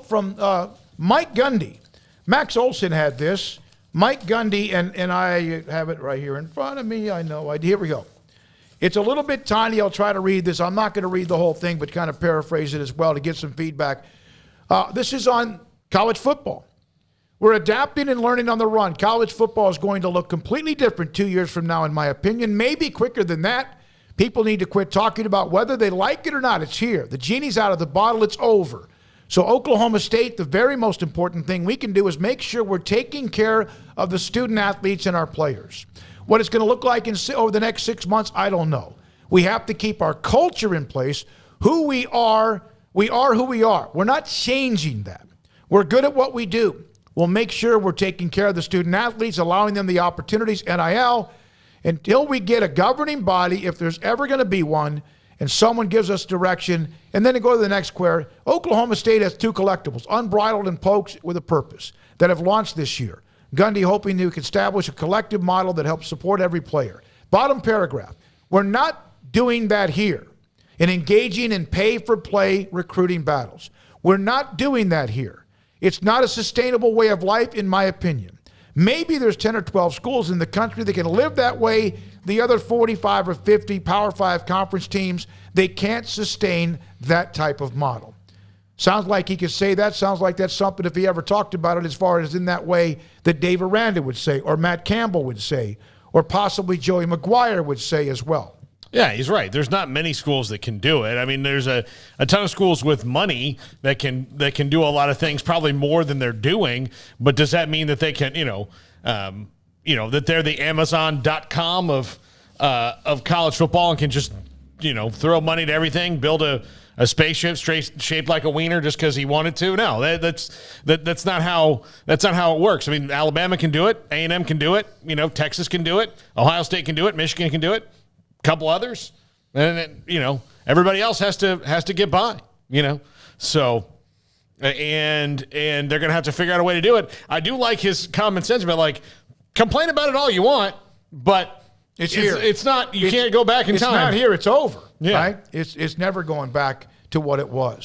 from Mike Gundy. Max Olson had this. Mike Gundy, and I have it right here in front of me. I know. Here we go. It's a little bit tiny. I'll try to read this. I'm not going to read the whole thing, but kind of paraphrase it as well to get some feedback. This is on college football. We're adapting and learning on the run. College football is going to look completely different 2 years from now, in my opinion. Maybe quicker than that. People need to quit talking about whether they like it or not. It's here. The genie's out of the bottle. It's over. So Oklahoma State, the very most important thing we can do is make sure we're taking care of the student athletes and our players. What it's going to look like over the next 6 months, I don't know. We have to keep our culture in place. Who we are who we are. We're not changing that. We're good at what we do. We'll make sure we're taking care of the student athletes, allowing them the opportunities, NIL, until we get a governing body, if there's ever going to be one, and someone gives us direction, and then to go to the next query. Oklahoma State has 2 collectibles, Unbridled and Pokes with a Purpose, that have launched this year. Gundy hoping to establish a collective model that helps support every player. Bottom paragraph, we're not doing that here in engaging in pay-for-play recruiting battles. We're not doing that here. It's not a sustainable way of life, in my opinion. Maybe there's 10 or 12 schools in the country that can live that way. The other 45 or 50 Power 5 conference teams, they can't sustain that type of model. Sounds like he could say that. Sounds like that's something, if he ever talked about it, as far as in that way, that Dave Aranda would say, or Matt Campbell would say, or possibly Joey McGuire would say as well. Yeah, he's right. There's not many schools that can do it. I mean, there's a ton of schools with money that can do a lot of things, probably more than they're doing. But does that mean that they can, that they're the Amazon.com of college football and can just, throw money to everything, build a spaceship shaped like a wiener just because he wanted to? No, that's not how it works. I mean, Alabama can do it, A&M can do it, Texas can do it, Ohio State can do it, Michigan can do it. Couple others, and then, everybody else has to get by, so and they're gonna have to figure out a way to do it. I do like his common sense about complain about it all you want, but it's here. It's not. You can't go back in time. It's not here. It's over. Yeah. Right. It's never going back to what it was.